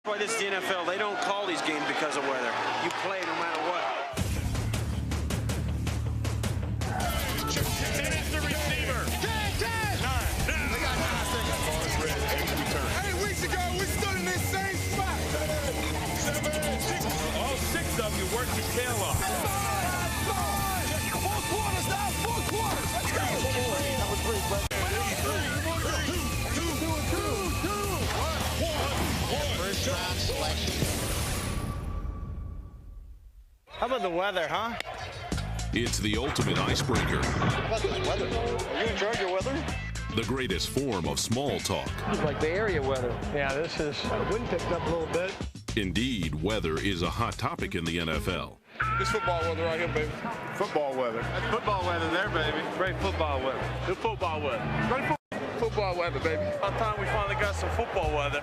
Why this is the NFL. They don't call these games because of weather. You play no matter what. And it's the receiver. 10. They got 9 seconds. 8 weeks ago, we stood in this same spot. 7, 6. All 6 of you worked your tail off. 4 quarters now. 4 quarters. Let's go. That was 3, bro. 2. First round selection. How about the weather, huh? It's the ultimate icebreaker. How about this weather? Are you in charge of weather? The greatest form of small talk. It's like the area weather. Yeah, this is wind picked up a little bit. Indeed, weather is a hot topic in the NFL. This football weather right here, baby. Football weather. That's football weather there, baby. Great football weather. The football weather. Football weather, baby. About time we finally got some football weather.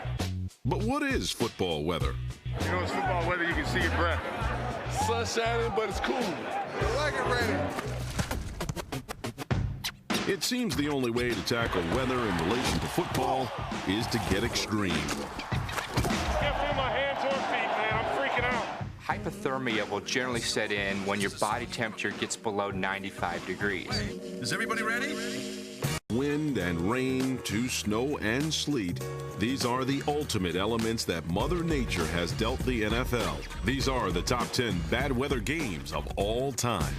But what is football weather? You know, it's football weather, you can see your breath. Sun's shining, but it's cool. I like it ready. It seems the only way to tackle weather in relation to football is to get extreme. Can't feel my hands or feet, man. I'm freaking out. Hypothermia will generally set in when your body temperature gets below 95 degrees. Is everybody ready? Wind and rain to snow and sleet. These are the ultimate elements that Mother Nature has dealt the NFL. These are the top 10 bad weather games of all time.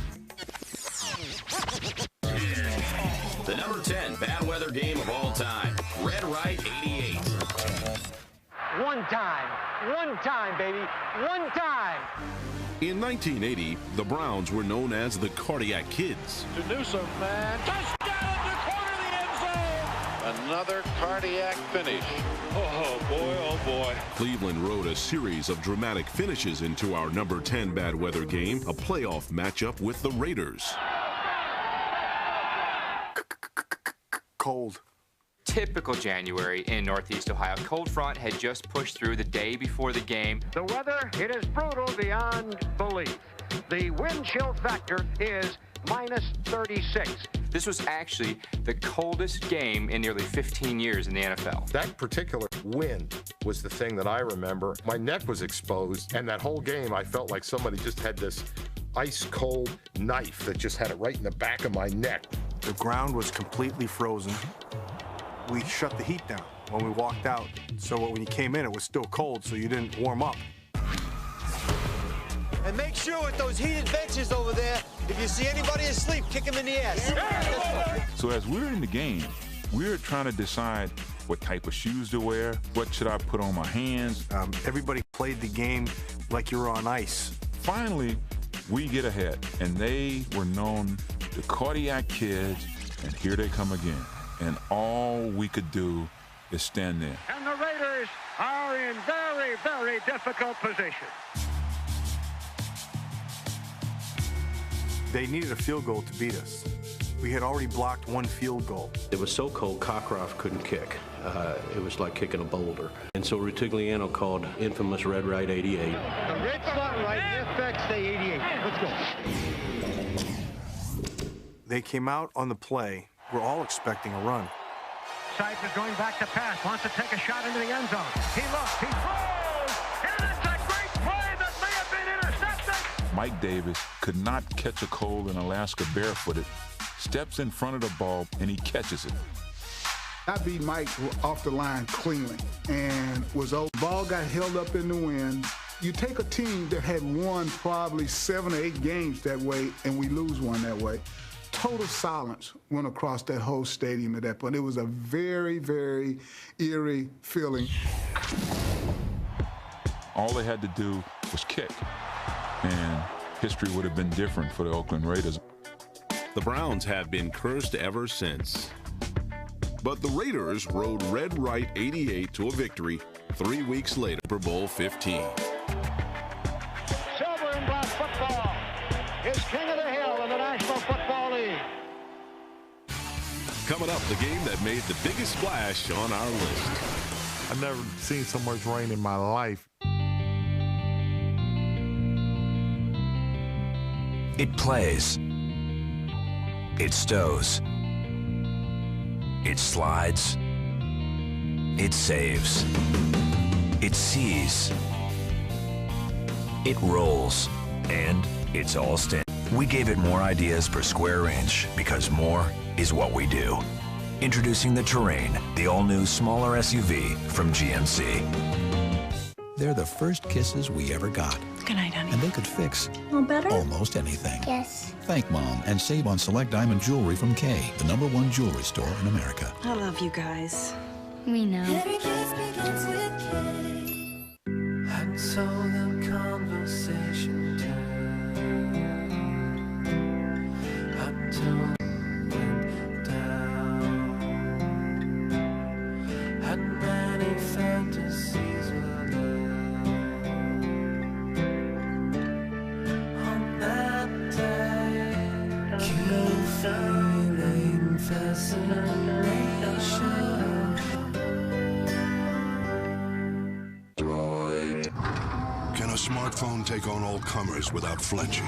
The number 10 bad weather game of all time, Red Right 88. One time, baby, one time. In 1980, the Browns were known as the Cardiac Kids. To Newsom, man. Touchdown in the corner of the end zone. Another cardiac finish. Oh, boy, oh, boy. Cleveland wrote a series of dramatic finishes into our number 10 bad weather game, a playoff matchup with the Raiders. Cold. Typical January in Northeast Ohio. Cold front had just pushed through the day before the game. The weather, it is brutal beyond belief. The wind chill factor is minus 36. This was actually the coldest game in nearly 15 years in the NFL. That particular wind was the thing that I remember. My neck was exposed, and that whole game I felt like somebody just had this ice-cold knife that just had it right in the back of my neck. The ground was completely frozen. We shut the heat down when we walked out, so when you came in, it was still cold, so you didn't warm up. And make sure with those heated benches over there, if you see anybody asleep, kick them in the ass. So as we're in the game, we're trying to decide what type of shoes to wear, what should I put on my hands. Everybody played the game like you were on ice. Finally, we get ahead, and they were known the Cardiac Kids, and here they come again. And all we could do is stand there. And the Raiders are in very, very difficult position. They needed a field goal to beat us. We had already blocked one field goal. It was so cold, Cockcroft couldn't kick. It was like kicking a boulder. And so Rutigliano called infamous Red Right 88. The red spot right affects the 88. Let's go. They came out on the play. We're all expecting a run. Sides is going back to pass, wants to take a shot into the end zone. He looks, he throws, and it's a great play that may have been intercepted. Mike Davis could not catch a cold in Alaska barefooted, steps in front of the ball, and he catches it. I beat Mike off the line cleanly, and ball got held up in the wind. You take a team that had won probably 7 or 8 games that way, and we lose one that way. Total silence went across that whole stadium at that point. It was a very, very eerie feeling. All they had to do was kick, and history would have been different for the Oakland Raiders. The Browns have been cursed ever since. But the Raiders rode Red Right 88 to a victory 3 weeks later, Super Bowl 15. Silver and black football is king of the hill in the National Football League. Coming up, the game that made the biggest splash on our list. I've never seen so much rain in my life. It plays. It stows. It slides. It saves. It sees. It rolls. And it's all stand. We gave it more ideas per square inch because more is what we do. Introducing the Terrain, the all-new smaller SUV from GMC. They're the first kisses we ever got. Good night, honey. And they could fix better? almost anything. Yes. Thank Mom and save on select diamond jewelry from Kay, the #1 jewelry store in America. I love you guys. We know. Every kiss begins with K. And so the conversation turned until it went down. And many fantasies were there on that day. Keen feeling fascination. Can a smartphone take on all comers without flinching?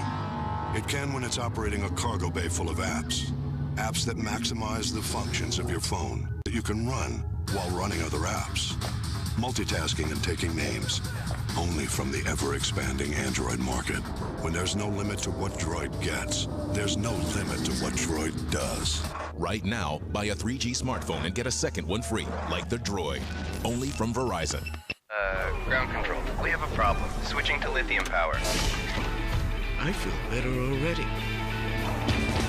It can when it's operating a cargo bay full of apps. Apps that maximize the functions of your phone that you can run while running other apps. Multitasking and taking names. Only from the ever-expanding Android market. When there's no limit to what Droid gets, there's no limit to what Droid does. Right now, buy a 3G smartphone and get a second one free, like the Droid. Only from Verizon. Ground control. We have a problem. Switching to lithium power. I feel better already.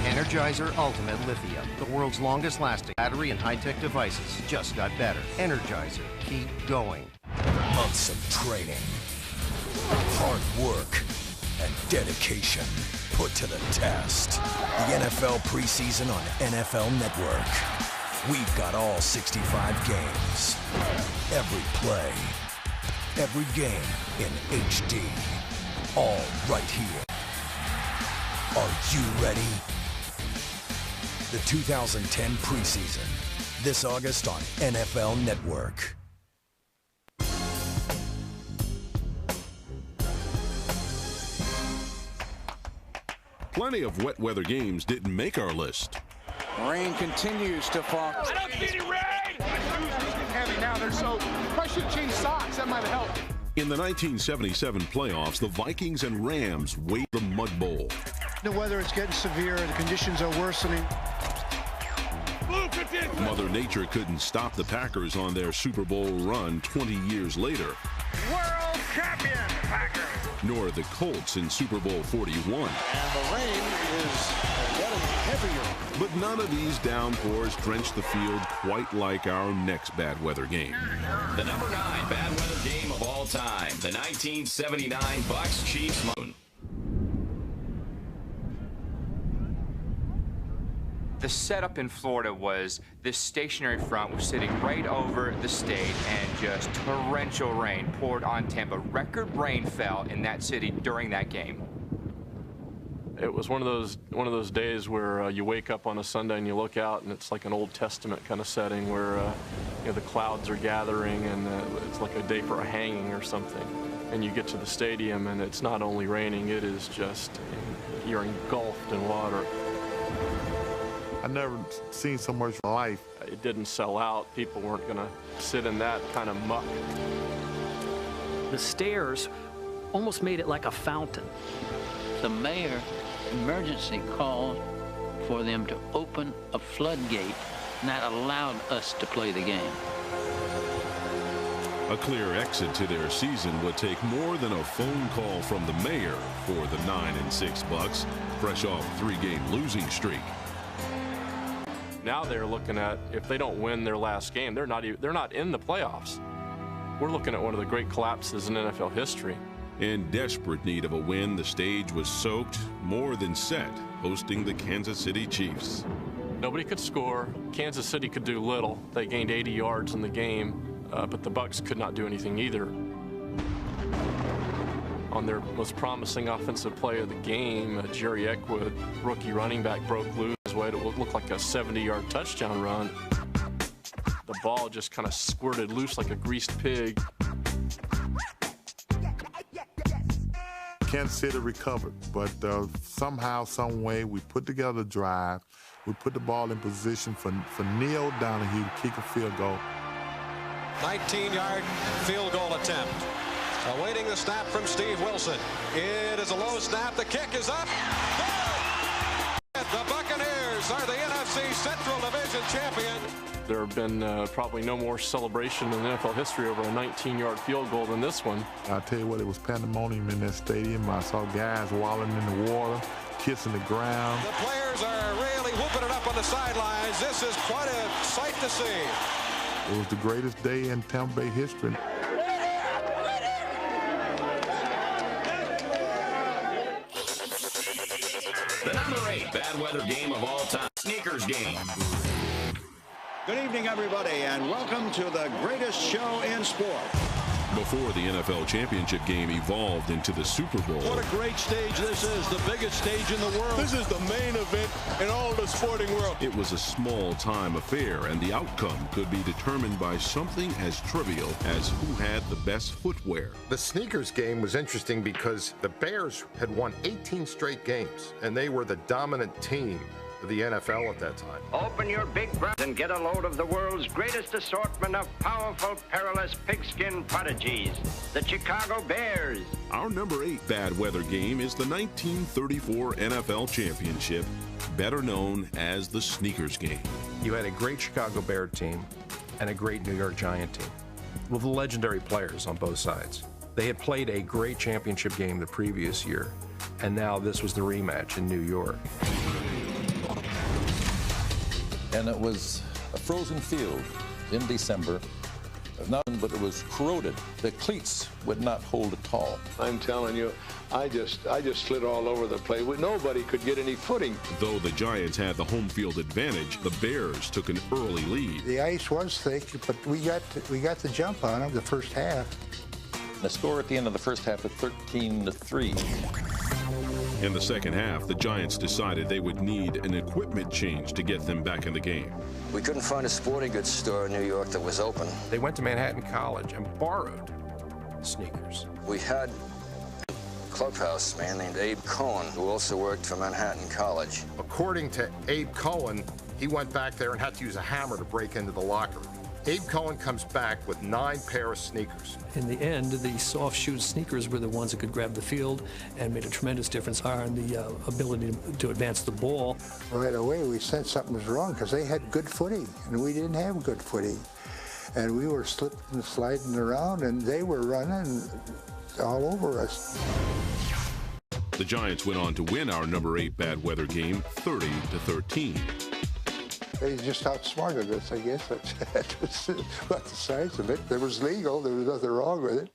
Energizer Ultimate Lithium. The world's longest lasting battery and high-tech devices just got better. Energizer. Keep going. Months of training, hard work, and dedication put to the test. The NFL preseason on NFL Network. We've got all 65 games. Every play. Every game in HD. All right here. Are you ready? The 2010 preseason. This August on NFL Network. Plenty of wet weather games didn't make our list. Rain continues to fall. I don't see any rain! My shoes are heavy now, they're so... I should change socks, that might have helped. In the 1977 playoffs, the Vikings and Rams weighed the Mud Bowl. The weather is getting severe, the conditions are worsening. Mother Nature couldn't stop the Packers on their Super Bowl run 20 years later. World champion Packers. Nor the Colts in Super Bowl 41. And the rain is getting heavier. But none of these downpours drenched the field quite like our next bad weather game. The #9 bad weather game of all time. The 1979 Bucs Chiefs. The setup in Florida was this stationary front was sitting right over the state, and just torrential rain poured on Tampa. Record rain fell in that city during that game. It was one of those days where you wake up on a Sunday and you look out and it's like an Old Testament kind of setting where you know, the clouds are gathering and it's like a day for a hanging or something. And you get to the stadium and it's not only raining, it is just, you're engulfed in water. I've never seen so much life. It didn't sell out. People weren't going to sit in that kind of muck. The stairs almost made it like a fountain. The mayor emergency called for them to open a floodgate, and that allowed us to play the game. A clear exit to their season would take more than a phone call from the mayor for the 9-6 Bucs, fresh off a 3-game losing streak. Now they're looking at, if they don't win their last game, they're not in the playoffs. We're looking at one of the great collapses in NFL history. In desperate need of a win, the stage was soaked, more than set, hosting the Kansas City Chiefs. Nobody could score. Kansas City could do little. They gained 80 yards in the game, but the Bucs could not do anything either. On their most promising offensive play of the game, Jerry Eckwood, rookie running back, broke loose his way to what looked like a 70-yard touchdown run. The ball just kind of squirted loose like a greased pig. Kansas City recovered, but somehow, some way, we put together a drive. We put the ball in position for Neil Donahue to kick a field goal. 19-yard field goal attempt. Awaiting the snap from Steve Wilson. It is a low snap. The kick is up. Good! The Buccaneers are the NFC Central Division champion. There have been probably no more celebration in NFL history over a 19-yard field goal than this one. I'll tell you what, it was pandemonium in that stadium. I saw guys wallowing in the water, kissing the ground. The players are really whooping it up on the sidelines. This is quite a sight to see. It was the greatest day in Tampa Bay history. The number 8 bad weather game of all time, Sneakers Game. Good evening, everybody, and welcome to the greatest show in sport. Before the NFL championship game evolved into the Super Bowl. What a great stage this is, the biggest stage in the world. This is the main event in all the sporting world. It was a small-time affair, and the outcome could be determined by something as trivial as who had the best footwear. The sneakers game was interesting because the Bears had won 18 straight games, and they were the dominant team of the NFL at that time. Open your big breath and get a load of the world's greatest assortment of powerful, perilous pigskin prodigies, the Chicago Bears. Our number 8 bad weather game is the 1934 NFL Championship, better known as the Sneakers Game. You had a great Chicago Bear team and a great New York Giant team with legendary players on both sides. They had played a great championship game the previous year, and now this was the rematch in New York. And it was a frozen field in December, but it was corroded. The cleats would not hold at all. I'm telling you, I just slid all over the place. Nobody could get any footing. Though the Giants had the home field advantage, the Bears took an early lead. The ice was thick, but we got the jump on them the first half. The score at the end of the first half was 13-3. In the second half, the Giants decided they would need an equipment change to get them back in the game. We couldn't find a sporting goods store in New York that was open. They went to Manhattan College and borrowed sneakers. We had a clubhouse man named Abe Cohen, who also worked for Manhattan College. According to Abe Cohen, he went back there and had to use a hammer to break into the locker room. Abe Cohen comes back with 9 pair of sneakers. In the end, the soft shoe sneakers were the ones that could grab the field and made a tremendous difference on the ability to advance the ball. Right away, we sensed something was wrong because they had good footing, and we didn't have good footing. And we were slipping and sliding around, and they were running all over us. The Giants went on to win our number 8 bad weather game 30-13. They just outsmarted us, I guess. That was about the size of it. It was legal. There was nothing wrong with it.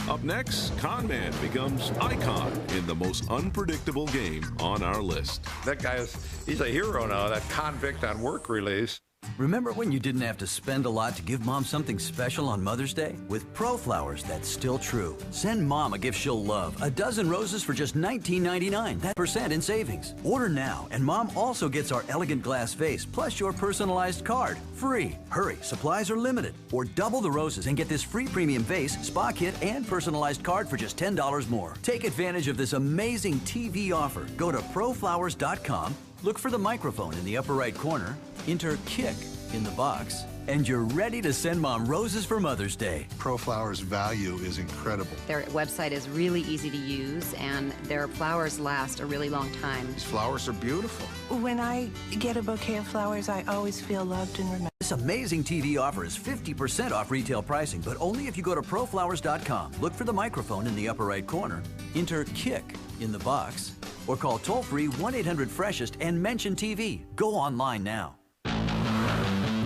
Up next, Con Man becomes icon in the most unpredictable game on our list. That guy he's a hero now, that convict on work release. Remember when you didn't have to spend a lot to give Mom something special on Mother's Day? With ProFlowers, that's still true. Send Mom a gift she'll love. A dozen roses for just $19.99. That's % in savings. Order now, and Mom also gets our elegant glass vase, plus your personalized card. Free. Hurry, supplies are limited. Or double the roses and get this free premium vase, spa kit, and personalized card for just $10 more. Take advantage of this amazing TV offer. Go to proflowers.com, look for the microphone in the upper right corner, enter KICK in the box, and you're ready to send Mom roses for Mother's Day. ProFlowers' value is incredible. Their website is really easy to use, and their flowers last a really long time. These flowers are beautiful. When I get a bouquet of flowers, I always feel loved and remembered. This amazing TV offer is 50% off retail pricing, but only if you go to proflowers.com, look for the microphone in the upper right corner, enter KICK in the box, or call toll-free 1-800-FRESHEST and mention TV. Go online now.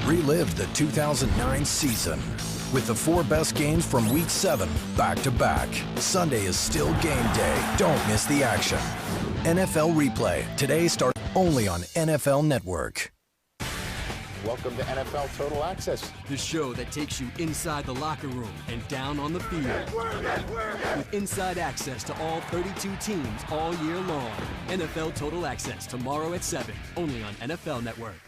Relive the 2009 season with the 4 best games from Week 7 back-to-back. Sunday is still game day. Don't miss the action. NFL Replay. Today starts only on NFL Network. Welcome to NFL Total Access, the show that takes you inside the locker room and down on the field. With inside access to all 32 teams all year long. NFL Total Access tomorrow at 7, only on NFL Network.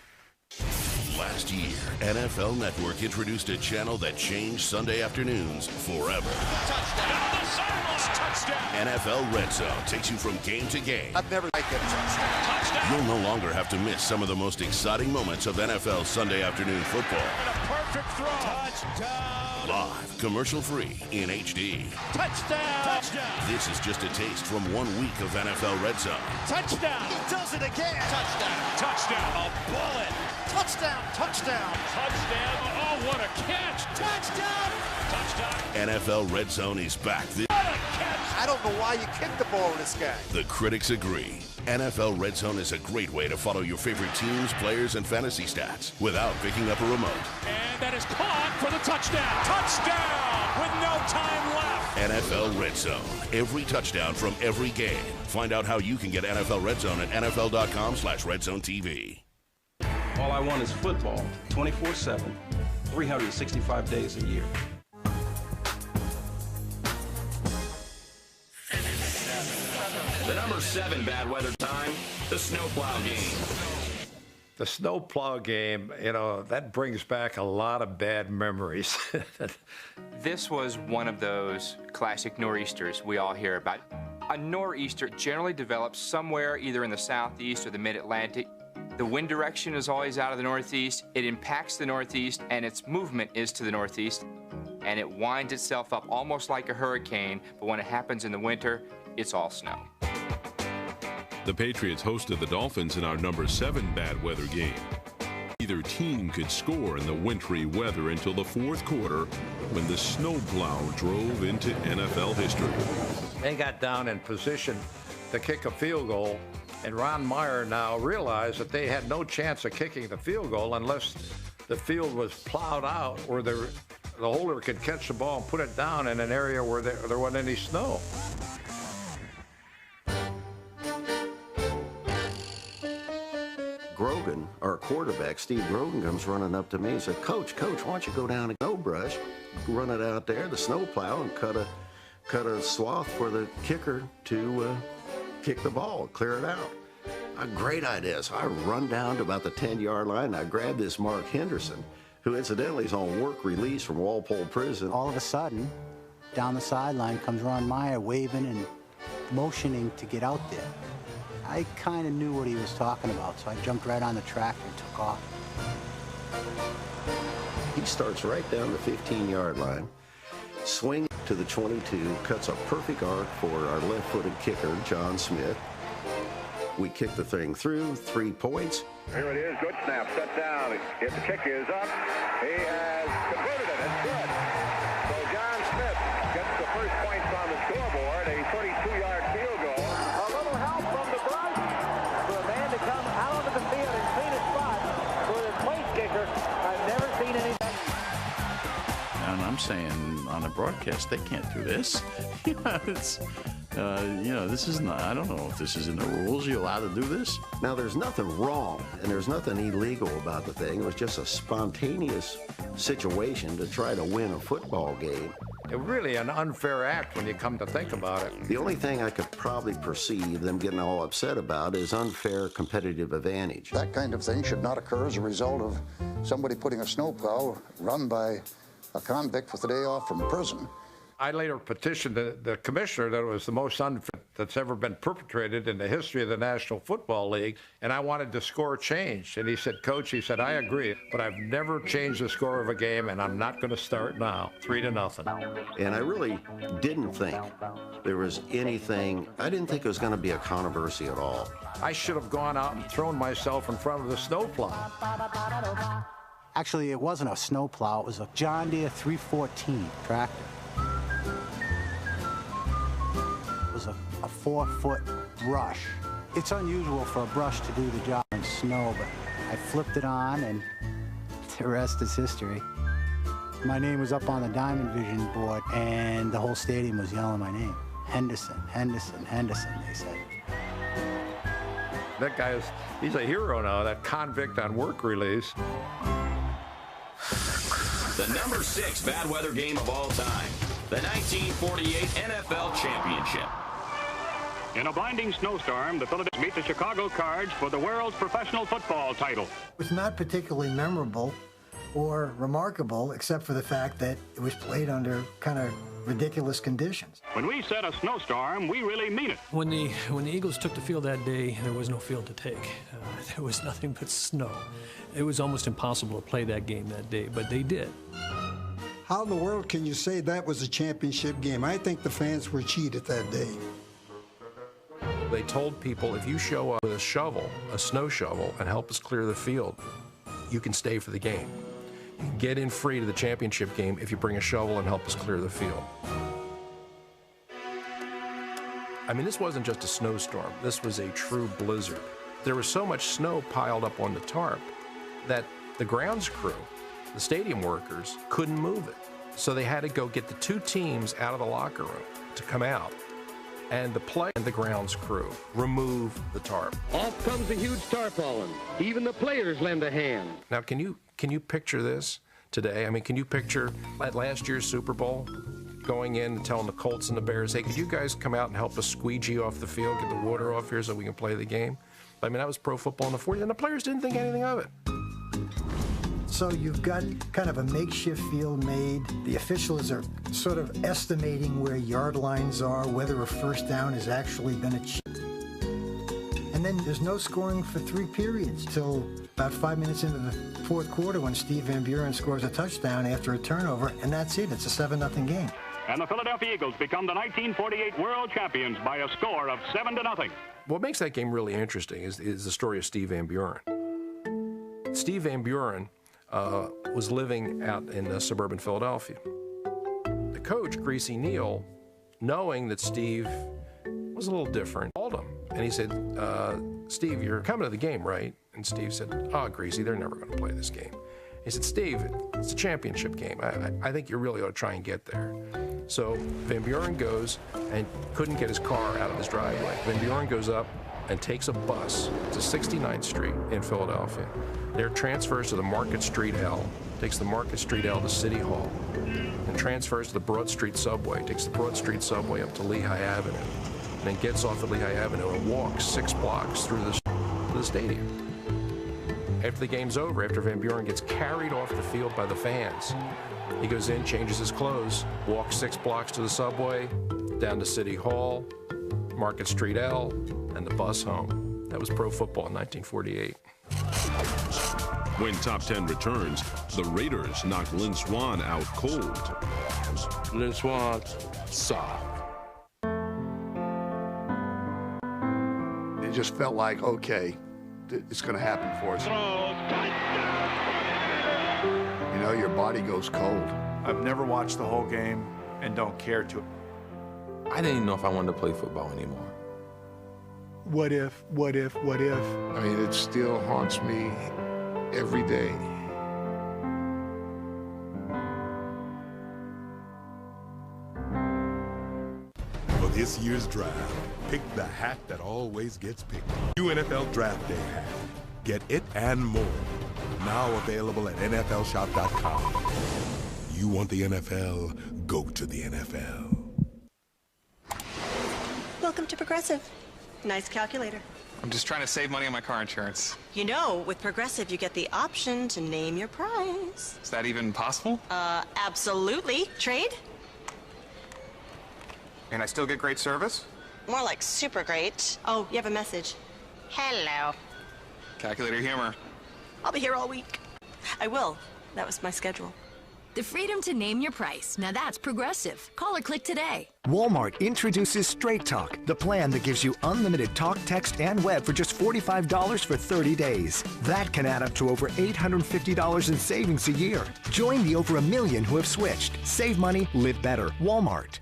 Last year, NFL Network introduced a channel that changed Sunday afternoons forever. Touchdown! NFL Red Zone takes you from game to game. I've never liked it. Touchdown! You'll no longer have to miss some of the most exciting moments of NFL Sunday afternoon football. And a perfect throw. Touchdown! Live, commercial-free, in HD. Touchdown! Touchdown! This is just a taste from 1 week of NFL Red Zone. Touchdown! He does it again! Touchdown! Touchdown! A bullet! Touchdown! Touchdown! Touchdown! Oh, what a catch! Touchdown! Touchdown! NFL Red Zone is back. What a catch! I don't know why you kicked the ball to this guy. The critics agree. NFL Red Zone is a great way to follow your favorite teams, players, and fantasy stats without picking up a remote. And that is caught for the touchdown. Touchdown with no time left. NFL Red Zone. Every touchdown from every game. Find out how you can get NFL Red Zone at NFL.com/RedZoneTV. All I want is football, 24/7, 365 days a year. The number 7 bad weather time, the snowplow game. The snowplow game, you know, that brings back a lot of bad memories. This was one of those classic nor'easters we all hear about. A nor'easter generally develops somewhere either in the southeast or the mid-Atlantic. The wind direction is always out of the northeast. It impacts the northeast, and its movement is to the northeast. And it winds itself up almost like a hurricane, but when it happens in the winter, it's all snow. The Patriots hosted the Dolphins in our number 7 bad weather game. Neither team could score in the wintry weather until the fourth quarter when the snowplow drove into NFL history. They got down in position to kick a field goal, and Ron Meyer now realized that they had no chance of kicking the field goal unless the field was plowed out where the holder could catch the ball and put it down in an area where there wasn't any snow. Grogan, our quarterback, Steve Grogan, comes running up to me and said, Coach, why don't you go down and go brush, run it out there, the snowplow, and cut a swath for the kicker to kick the ball, clear it out. A great idea. So I run down to about the 10-yard line, and I grab this Mark Henderson, who incidentally is on work release from Walpole Prison. All of a sudden, down the sideline comes Ron Meyer waving and motioning to get out there. I kind of knew what he was talking about, so I jumped right on the tractor and took off. He starts right down the 15-yard line, swings to the 22, cuts a perfect arc for our left-footed kicker, John Smith. We kick the thing through, 3 points. Here it is, good snap, set down. If the kick is up, he has converted it, it's good. So John Smith gets the first points on the scoreboard, a 32-yard field goal. A little help from the brush for a man to come out onto the field and clean a spot for the place kicker. I've never seen anything. And I'm saying on a broadcast, they can't do this. This is not, I don't know if this is in the rules. You're allowed to do this? Now, there's nothing wrong and there's nothing illegal about the thing. It was just a spontaneous situation to try to win a football game. It's really an unfair act when you come to think about it. The only thing I could probably perceive them getting all upset about is unfair competitive advantage. That kind of thing should not occur as a result of somebody putting a snowplow run by a convict with a day off from prison. I later petitioned the commissioner that it was the most unfit that's ever been perpetrated in the history of the National Football League, and I wanted the score changed. And he said, Coach, he said, I agree, but I've never changed the score of a game, and I'm not going to start now, 3-0. And I really didn't think there was anything, I didn't think it was going to be a controversy at all. I should have gone out and thrown myself in front of the snowplow. Actually, it wasn't a snowplow, it was a John Deere 314 tractor. It was a 4-foot brush. It's unusual for a brush to do the job in snow, but I flipped it on, and the rest is history. My name was up on the Diamond Vision board, and the whole stadium was yelling my name. Henderson, Henderson, Henderson, they said. That guy he's a hero now, that convict on work release. The number 6 bad weather game of all time, the 1948 NFL Championship. In a blinding snowstorm, the Philadelphia beat the Chicago Cards for the world's professional football title. It was not particularly memorable or remarkable, except for the fact that it was played under kind of ridiculous conditions. When we said a snowstorm, we really mean it. When the Eagles took the field that day, there was no field to take. There was nothing but snow. It was almost impossible to play that game that day, but they did. How in the world can you say that was a championship game? I think the fans were cheated that day. They told people, if you show up with a shovel, a snow shovel, and help us clear the field, you can stay for the game. You can get in free to the championship game if you bring a shovel and help us clear the field. I mean, this wasn't just a snowstorm. This was a true blizzard. There was so much snow piled up on the tarp that the grounds crew, the stadium workers, couldn't move it. So they had to go get the two teams out of the locker room to come out, and the play and the grounds crew remove the tarp. Off comes the huge tarpaulin. Even the players lend a hand. Now, can you picture this today? I mean, can you picture at last year's Super Bowl going in and telling the Colts and the Bears, hey, could you guys come out and help us squeegee off the field, get the water off here so we can play the game? I mean, that was pro football in the 40s, and the players didn't think anything of it. So you've got kind of a makeshift field made. The officials are sort of estimating where yard lines are, whether a first down has actually been achieved. And then there's no scoring for 3 periods till about 5 minutes into the fourth quarter when Steve Van Buren scores a touchdown after a turnover, and that's it. It's a 7-0 game. And the Philadelphia Eagles become the 1948 world champions by a score of 7-0. What makes that game really interesting is the story of Steve Van Buren. Steve Van Buren was living out in suburban Philadelphia. The coach, Greasy Neal, knowing that Steve was a little different, called him. And he said, Steve, you're coming to the game, right? And Steve said, oh, Greasy, they're never going to play this game. He said, Steve, it's a championship game. I think you really ought to try and get there. So Van Buren goes and couldn't get his car out of his driveway. Van Buren goes up and takes a bus to 69th Street in Philadelphia. There transfers to the Market Street L, takes the Market Street L to City Hall, and transfers to the Broad Street Subway, takes the Broad Street Subway up to Lehigh Avenue, and then gets off at Lehigh Avenue and walks 6 blocks through to the stadium. After the game's over, after Van Buren gets carried off the field by the fans, he goes in, changes his clothes, walks 6 blocks to the subway, down to City Hall, Market Street L, and the bus home. That was pro football in 1948. When Top 10 returns, the Raiders knock Lynn Swann out cold. Lynn Swann, soft. It just felt like, okay, it's going to happen for us. You know, your body goes cold. I've never watched the whole game and don't care to. I didn't even know if I wanted to play football anymore. What if? I mean, it still haunts me every day. For this year's draft, pick the hat that always gets picked. New NFL Draft Day hat. Get it and more. Now available at NFLshop.com. You want the NFL? Go to the NFL. Welcome to Progressive. Nice calculator. I'm just trying to save money on my car insurance. You know, with Progressive, you get the option to name your price. Is that even possible? Absolutely. Trade? And I still get great service? More like super great. Oh, you have a message. Hello. Calculator humor. I'll be here all week. I will. That was my schedule. The freedom to name your price. Now that's Progressive. Call or click today. Walmart introduces Straight Talk, the plan that gives you unlimited talk, text, and web for just $45 for 30 days. That can add up to over $850 in savings a year. Join the over 1 million who have switched. Save money, live better. Walmart.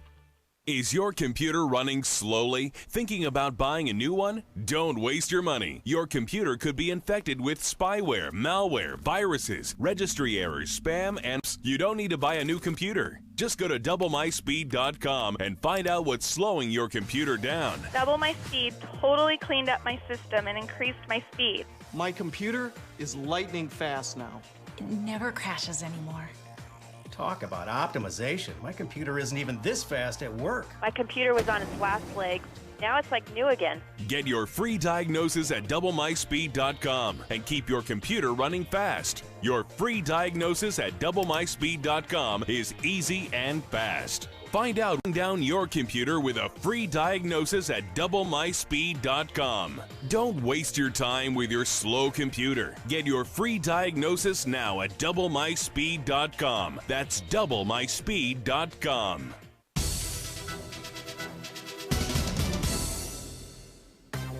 Is your computer running slowly? Thinking about buying a new one? Don't waste your money. Your computer could be infected with spyware, malware, viruses, registry errors, spam, and you don't need to buy a new computer. Just go to DoubleMySpeed.com and find out what's slowing your computer down. Double My Speed totally cleaned up my system and increased my speed. My computer is lightning fast now. It never crashes anymore. Talk about optimization. My computer isn't even this fast at work. My computer was on its last leg. Now it's like new again. Get your free diagnosis at doublemyspeed.com and keep your computer running fast. Your free diagnosis at doublemyspeed.com is easy and fast. Find out down your computer with a free diagnosis at doublemyspeed.com. Don't waste your time with your slow computer. Get your free diagnosis now at doublemyspeed.com. That's doublemyspeed.com.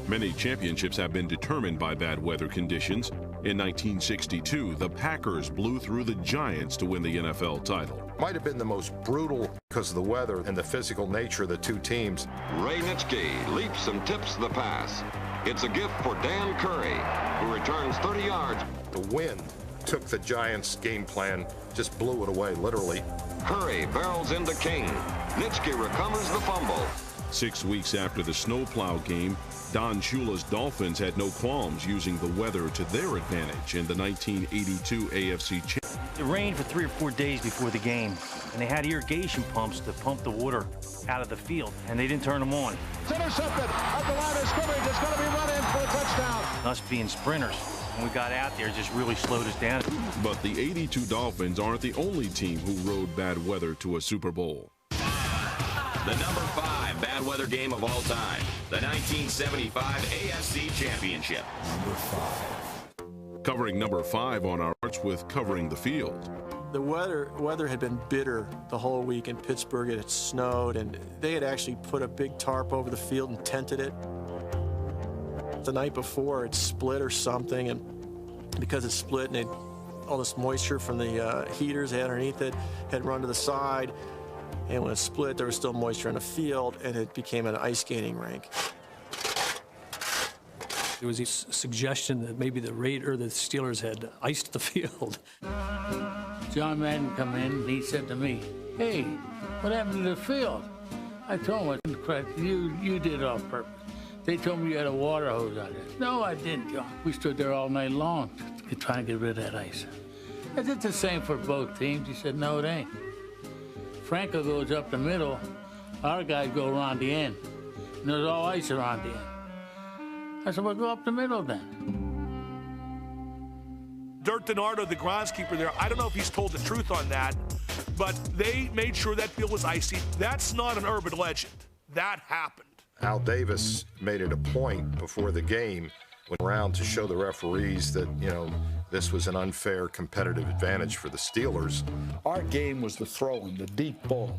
Many championships have been determined by bad weather conditions. In 1962, the Packers blew through the Giants to win the NFL title. Might have been the most brutal because of the weather and the physical nature of the two teams. Ray Nitschke leaps and tips the pass. It's a gift for Dan Curry, who returns 30 yards. The wind took the Giants' game plan, just blew it away, literally. Curry barrels into King. Nitschke recovers the fumble. 6 weeks after the snowplow game, Don Shula's Dolphins had no qualms using the weather to their advantage in the 1982 AFC Championship. It rained for 3 or 4 days before the game, and they had irrigation pumps to pump the water out of the field, and they didn't turn them on. It's intercepted at the line of scrimmage. It's going to be run in for a touchdown. Us being sprinters, when we got out there, it just really slowed us down. But the 82 Dolphins aren't the only team who rode bad weather to a Super Bowl. The number 5 bad weather game of all time, the 1975 AFC Championship. Number 5. Covering number 5 on our arts with covering the field. The weather had been bitter the whole week in Pittsburgh. It had snowed, and they had actually put a big tarp over the field and tented it. The night before, it split or something, and because it split, and all this moisture from the heaters they had underneath it had run to the side. And when it split, there was still moisture in the field, and it became an ice skating rink. There was a suggestion that maybe the Steelers had iced the field. John Madden come in, and he said to me, "Hey, what happened to the field?" I told him, you did it on purpose. They told me you had a water hose out there. No, I didn't, John. We stood there all night long trying to get rid of that ice. I did the same for both teams. He said, no, it ain't. Franco goes up the middle, our guys go around the end, and there's all ice around the end. I said, well, go up the middle then. Dirk DiNardo, the groundskeeper there, I don't know if he's told the truth on that, but they made sure that field was icy. That's not an urban legend. That happened. Al Davis made it a point before the game, went around to show the referees that, this was an unfair competitive advantage for the Steelers. Our game was the throwing, the deep ball.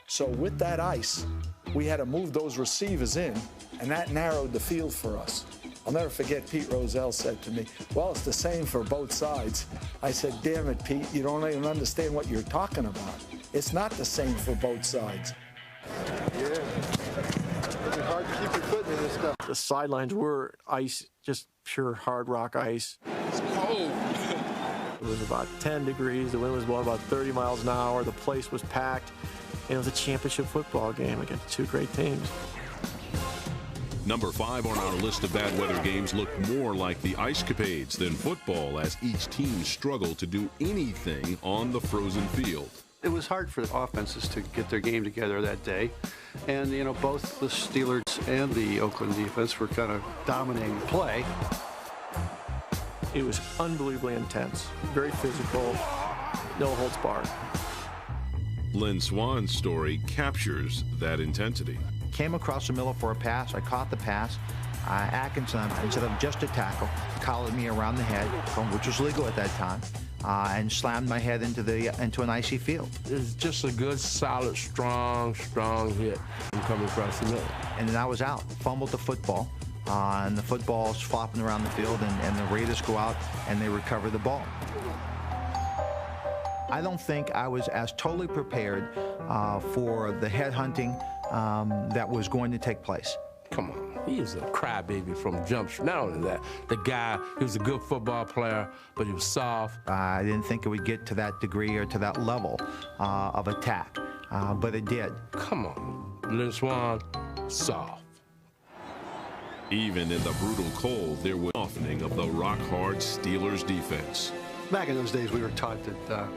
So with that ice, we had to move those receivers in, and that narrowed the field for us. I'll never forget Pete Rozelle said to me, well, it's the same for both sides. I said, damn it, Pete, you don't even understand what you're talking about. It's not the same for both sides. Yeah. It's hard to keep your foot in this stuff. The sidelines were ice, just pure hard rock ice. It's cold. It was about 10 degrees. The wind was blowing about 30 miles an hour. The place was packed. And it was a championship football game against two great teams. Number 5 on our list of bad weather games looked more like the Icecapades than football as each team struggled to do anything on the frozen field. It was hard for the offenses to get their game together that day. And, both the Steelers and the Oakland defense were kind of dominating play. It was unbelievably intense, very physical, no holds barred. Lynn Swann's story captures that intensity. Came across the middle for a pass. I caught the pass. Atkinson, instead of just a tackle, collared me around the head, which was legal at that time, and slammed my head into an icy field. It's just a good, solid, strong hit from coming across the middle. And then I was out, fumbled the football, and the football's flopping around the field, and the Raiders go out and they recover the ball. I don't think I was as totally prepared for the headhunting that was going to take place. Come on. He is a crybaby from jump street. Not only that, the guy, he was a good football player, but he was soft. I didn't think it would get to that degree or to that level of attack, but it did. Come on, Lynn Swann, soft. Even in the brutal cold, there was softening of the rock-hard Steelers defense. Back in those days, we were taught that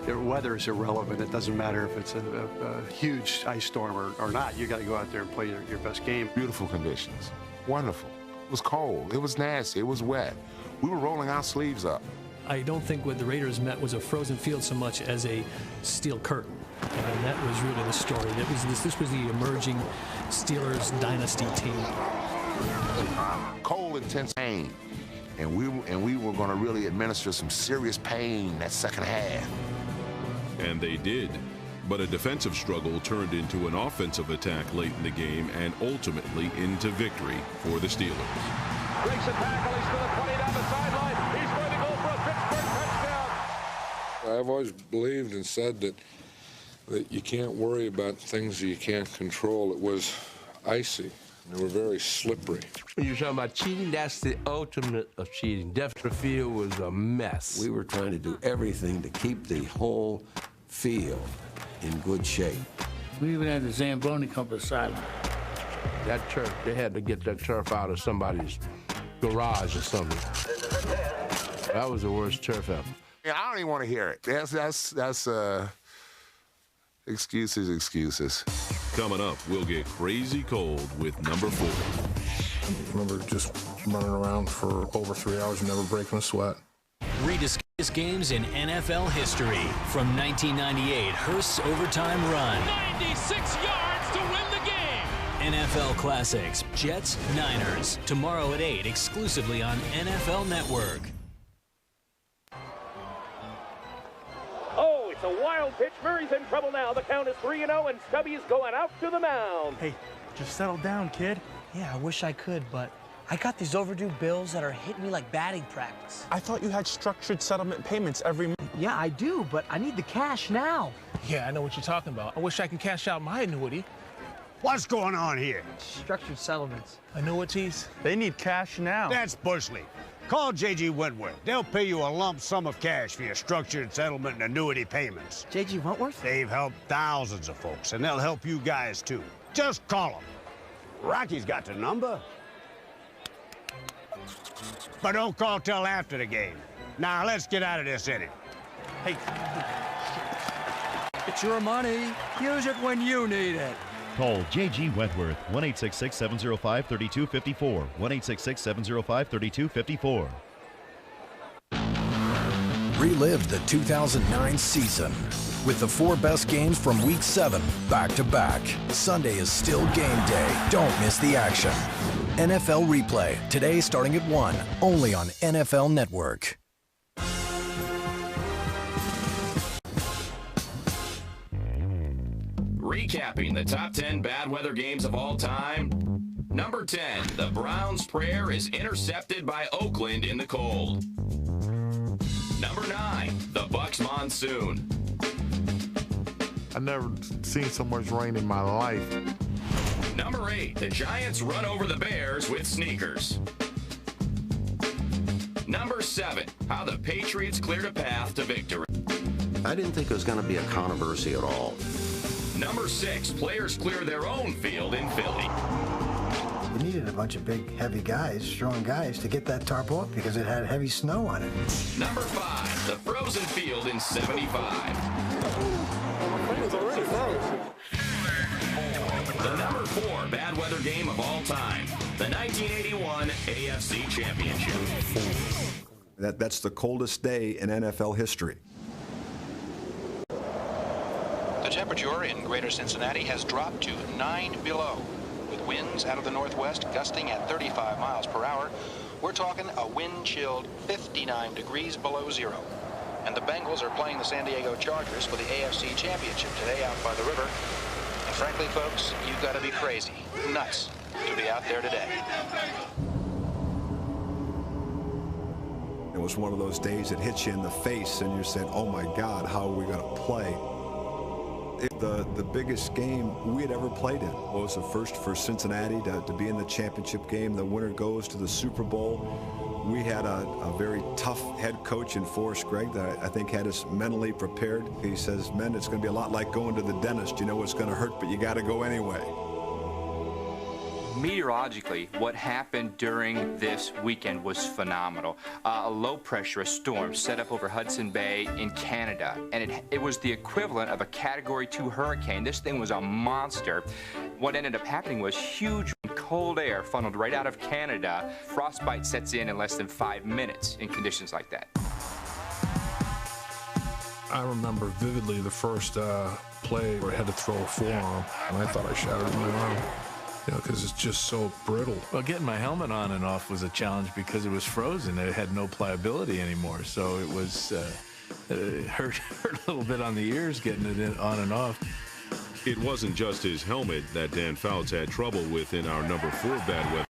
weather is irrelevant. It doesn't matter if it's a huge ice storm or not. You got to go out there and play your best game. Beautiful conditions. Wonderful. It was cold. It was nasty. It was wet. We were rolling our sleeves up. I don't think what the Raiders met was a frozen field so much as a steel curtain. And that was really the story. This was the emerging Steelers dynasty team. Cold, intense pain. And we were going to really administer some serious pain that second half. And they did. But a defensive struggle turned into an offensive attack late in the game and ultimately into victory for the Steelers. Breaks a tackle. He's going to 20 down the sideline. He's going to go for a Pittsburgh touchdown. I've always believed and said that you can't worry about things that you can't control. It was icy. They were very slippery. When you're talking about cheating, that's the ultimate of cheating. The field was a mess. We were trying to do everything to keep the whole field in good shape. We even had the Zamboni come beside him. That turf, they had to get that turf out of somebody's garage or something. That was the worst turf ever. Yeah, I don't even want to hear it. That's excuses. Coming up, we'll get crazy cold with number 4. I remember just running around for over 3 hours and never breaking a sweat. Rediscuss games in NFL history from 1998 Hearst's overtime run. 96 yards to win the game. NFL Classics, Jets, Niners. Tomorrow at 8, exclusively on NFL Network. Oh, it's a wild pitch. Murray's in trouble now. The count is 3-0, and Stubby's going out to the mound. Hey, just settle down, kid. Yeah, I wish I could, but I got these overdue bills that are hitting me like batting practice. I thought you had structured settlement payments every month. Yeah, I do, but I need the cash now. Yeah, I know what you're talking about. I wish I could cash out my annuity. What's going on here? Structured settlements. Annuities? They need cash now. That's Bushley. Call J.G. Wentworth. They'll pay you a lump sum of cash for your structured settlement and annuity payments. J.G. Wentworth? They've helped thousands of folks, and they'll help you guys, too. Just call them. Rocky's got the number. But don't call till after the game. Now, let's get out of this inning. Hey, it's your money. Use it when you need it. Call J.G. Wentworth, 1-866-705-3254, 1-866-705-3254. Relive the 2009 season with the 4 best games from Week 7 back-to-back. Sunday is still game day. Don't miss the action. NFL Replay, today starting at 1, only on NFL Network. Recapping the top 10 bad weather games of all time. Number 10, the Browns' prayer is intercepted by Oakland in the cold. Number 9, the Bucs monsoon. I've never seen so much rain in my life. Number 8, the Giants run over the Bears with sneakers. Number 7, how the Patriots cleared a path to victory. I didn't think it was going to be a controversy at all. Number 6, players clear their own field in Philly. We needed a bunch of big, heavy guys, strong guys, to get that tarp off because it had heavy snow on it. Number 5, the frozen field in 75. The number 4 bad weather game of all time, the 1981 AFC Championship. That's the coldest day in NFL history. The temperature in greater Cincinnati has dropped to 9 below. With winds out of the northwest gusting at 35 miles per hour, we're talking a wind-chilled 59 degrees below zero. And the Bengals are playing the San Diego Chargers for the AFC Championship today out by the river. And frankly, folks, you've got to be crazy, nuts, to be out there today. It was one of those days that hits you in the face and you said, oh my God, how are we going to play? The biggest game we had ever played in was the first for Cincinnati to be in the championship game. The winner goes to the Super Bowl. We had a very tough head coach in Forrest Gregg that I think had us mentally prepared. He says, men, it's going to be a lot like going to the dentist. You know it's going to hurt, but you got to go anyway. Meteorologically, what happened during this weekend was phenomenal. A low pressure, a storm, set up over Hudson Bay in Canada, and it was the equivalent of a Category 2 hurricane. This thing was a monster. What ended up happening was huge cold air funneled right out of Canada. Frostbite sets in less than 5 minutes in conditions like that. I remember vividly the first play where I had to throw a forearm, and I thought I shattered my arm. You know, because it's just so brittle. Well, getting my helmet on and off was a challenge because it was frozen. It had no pliability anymore, so it was it hurt a little bit on the ears getting it in, on and off. It wasn't just his helmet that Dan Fouts had trouble with in our number 4 bad weather.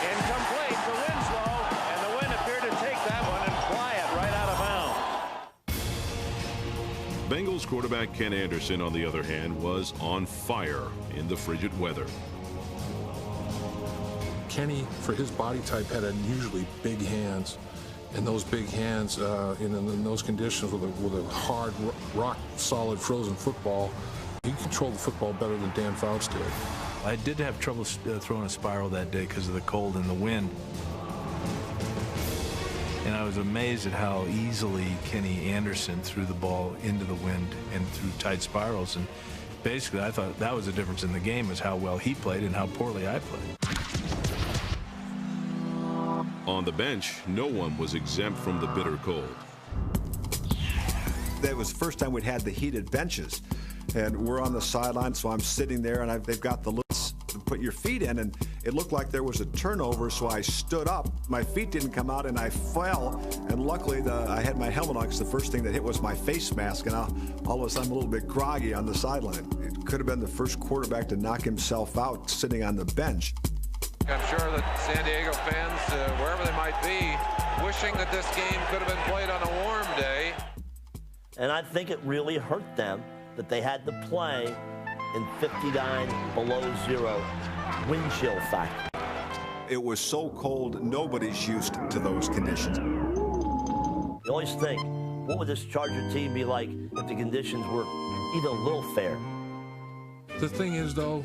Incomplete to Winslow, and the wind appeared to take that one and fly it right out of bounds. Bengals quarterback Ken Anderson, on the other hand, was on fire in the frigid weather. Kenny, for his body type, had unusually big hands. And those big hands, in those conditions with a hard, rock-solid, frozen football, he controlled the football better than Dan Fouts did. I did have trouble throwing a spiral that day because of the cold and the wind. And I was amazed at how easily Kenny Anderson threw the ball into the wind and threw tight spirals. And basically, I thought that was the difference in the game, is how well he played and how poorly I played. On the bench, no one was exempt from the bitter cold. That was the first time we'd had the heated benches. And we're on the sideline, so I'm sitting there, and they've got the lids to put your feet in, and it looked like there was a turnover, so I stood up. My feet didn't come out, and I fell, and luckily I had my helmet on, because the first thing that hit was my face mask, and all of a sudden I'm a little bit groggy on the sideline. It could have been the first quarterback to knock himself out sitting on the bench. I'm sure that San Diego fans, wherever they might be, wishing that this game could have been played on a warm day. And I think it really hurt them that they had to play in 59 below zero wind chill factor. It was so cold, nobody's used to those conditions. You always think, what would this Charger team be like if the conditions were even a little fair? The thing is, though,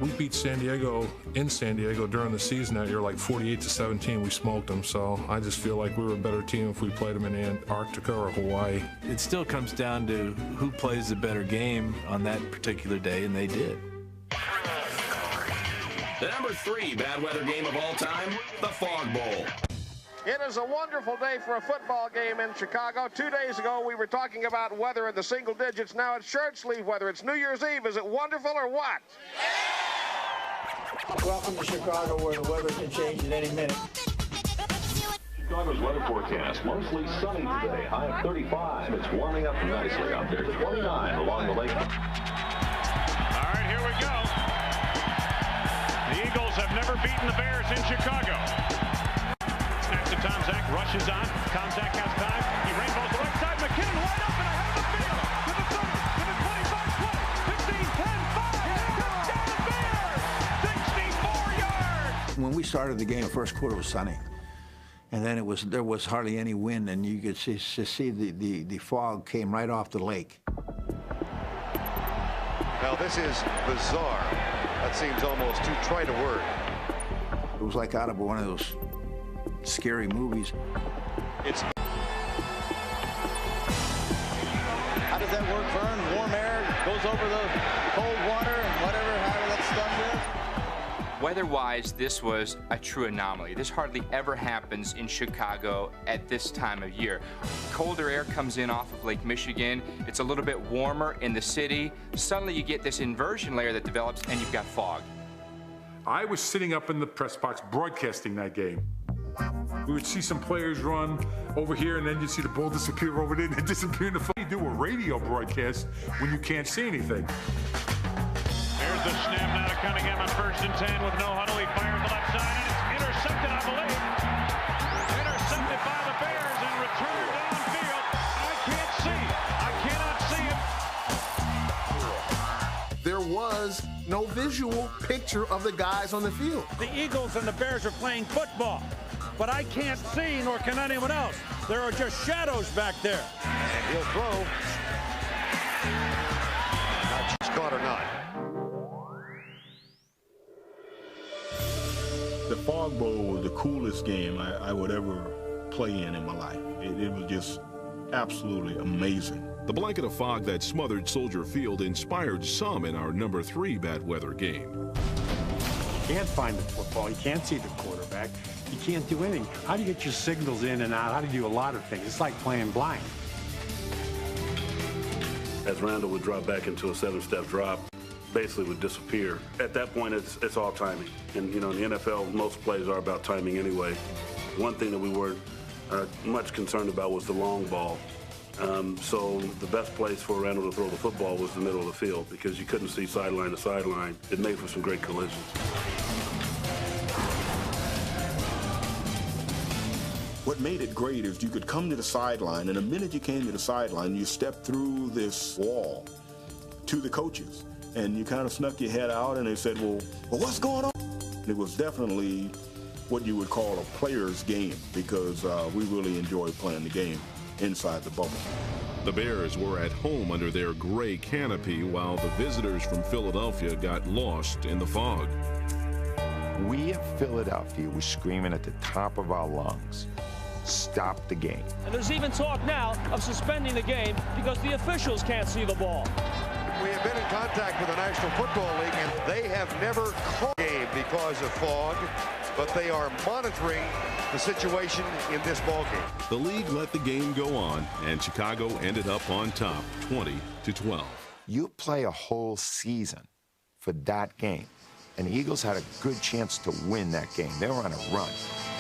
we beat San Diego in San Diego during the season that year, like 48-17. We smoked them, so I just feel like we were a better team if we played them in Antarctica or Hawaii. It still comes down to who plays the better game on that particular day, and they did. The number 3 bad weather game of all time, the Fog Bowl. It is a wonderful day for a football game in Chicago. 2 days ago, we were talking about weather in the single digits. Now it's shirt sleeve weather. It's New Year's Eve. Is it wonderful or what? Welcome to Chicago, where the weather can change at any minute. Chicago's weather forecast, mostly sunny today, high of 35. It's warming up nicely out there, 29 along the lake. All right, here we go. The Eagles have never beaten the Bears in Chicago. Snaps to Tom Zach, rushes on. Tom Zach has time. He rainbows the right side. McKinnon wide open ahead of the field. To the 30, to the 25, 20, 15, 10, 5. Touchdown Bears! 64 yards! When we started the game, the first quarter was sunny. And then there was hardly any wind, and you could see the fog came right off the lake. Now this is bizarre. That seems almost too trite a word. It was like out of one of those scary movies. It's. How does that work, Vern? Warm air goes over the cold water and whatever, how that stuff is? Weather-wise, this was a true anomaly. This hardly ever happens in Chicago at this time of year. Colder air comes in off of Lake Michigan. It's a little bit warmer in the city. Suddenly you get this inversion layer that develops, and you've got fog. I was sitting up in the press box broadcasting that game. We would see some players run over here, and then you'd see the ball disappear over there, and it disappear in the field. You do a radio broadcast when you can't see anything. There's the snap now to Cunningham on 1st and 10 with no huddle. He fires the left side, and it's intercepted, I believe. Intercepted by the Bears and returned downfield. I can't see. I cannot see it. There was no visual picture of the guys on the field. The Eagles and the Bears are playing football, but I can't see, nor can anyone else. There are just shadows back there. And he'll throw. Not just caught or not. Frog Bowl was the coolest game I would ever play in my life. It was just absolutely amazing. The blanket of fog that smothered Soldier Field inspired some in our number 3 bad weather game. You can't find the football. You can't see the quarterback. You can't do anything. How do you get your signals in and out? How do you do a lot of things? It's like playing blind. As Randall would drop back into a 7-step drop, basically would disappear. At that point, it's all timing. And, you know, in the NFL, most plays are about timing anyway. One thing that we weren't much concerned about was the long ball. So the best place for Randall to throw the football was the middle of the field because you couldn't see sideline to sideline. It made for some great collisions. What made it great is you could come to the sideline, and the minute you came to the sideline, you stepped through this wall to the coaches, and you kind of snuck your head out, and they said, well, what's going on? And it was definitely what you would call a player's game because we really enjoyed playing the game inside the bubble. The Bears were at home under their gray canopy while the visitors from Philadelphia got lost in the fog. We at Philadelphia were screaming at the top of our lungs, stop the game. And there's even talk now of suspending the game because the officials can't see the ball. We have been in contact with the National Football League, and they have never called a game because of fog, but they are monitoring the situation in this ball game. The league let the game go on, and Chicago ended up on top, 20-12. You play a whole season for that game, and the Eagles had a good chance to win that game. They were on a run,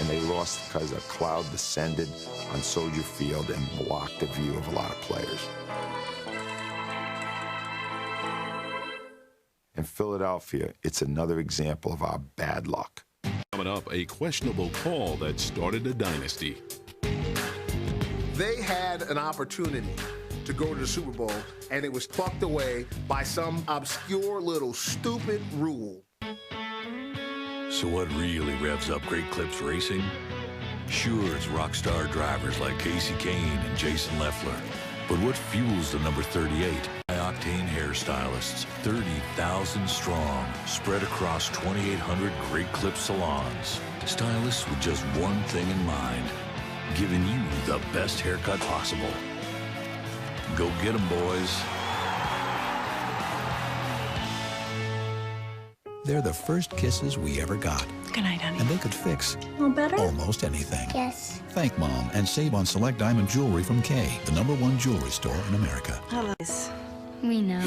and they lost because a cloud descended on Soldier Field and blocked the view of a lot of players. In Philadelphia, it's another example of our bad luck. Coming up, a questionable call that started a dynasty. They had an opportunity to go to the Super Bowl, and it was plucked away by some obscure little stupid rule. So what really revs up Great Clips Racing? Sure, it's rock star drivers like Casey Kane and Jason Leffler. But what fuels the number 38? High-octane hairstylists, 30,000 strong, spread across 2,800 Great Clip salons. Stylists with just one thing in mind, giving you the best haircut possible. Go get 'em, boys. They're the first kisses we ever got. Good night, honey. And they could fix better? almost anything. Yes. Thank Mom and save on select diamond jewelry from Kay, the #1 jewelry store in America. Hello. We know.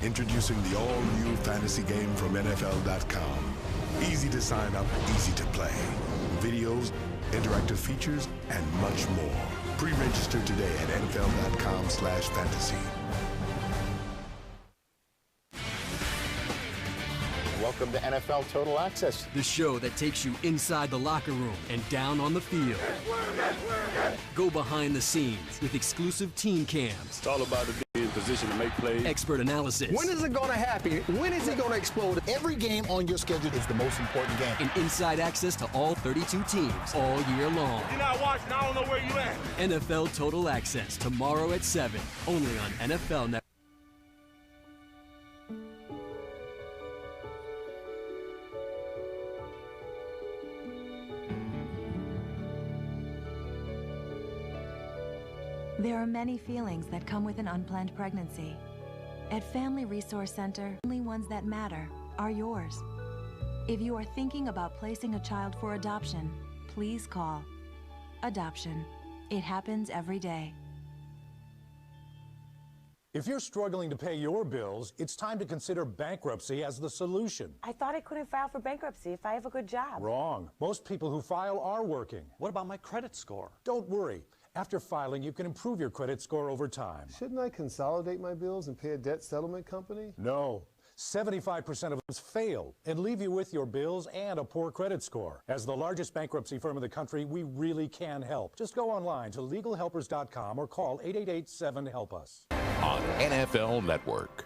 Introducing the all-new fantasy game from NFL.com. Easy to sign up, easy to play. Videos, interactive features, and much more. Pre-register today at NFL.com/fantasy. Welcome to NFL Total Access, the show that takes you inside the locker room and down on the field. Go behind the scenes with exclusive team cams. It's all about being in position to make plays. Expert analysis. When is it going to happen? When is it going to explode? Every game on your schedule is the most important game. And inside access to all 32 teams all year long. You're not watching, I don't know where you at. NFL Total Access, tomorrow at 7, only on NFL Network. There are many feelings that come with an unplanned pregnancy. At Family Resource Center, the only ones that matter are yours. If you are thinking about placing a child for adoption, please call. Adoption. It happens every day. If you're struggling to pay your bills, it's time to consider bankruptcy as the solution. I thought I couldn't file for bankruptcy if I have a good job. Wrong. Most people who file are working. What about my credit score? Don't worry. After filing, you can improve your credit score over time. Shouldn't I consolidate my bills and pay a debt settlement company? No. 75% of us fail and leave you with your bills and a poor credit score. As the largest bankruptcy firm in the country, we really can help. Just go online to LegalHelpers.com or call 888-7-HELP-US. On NFL Network.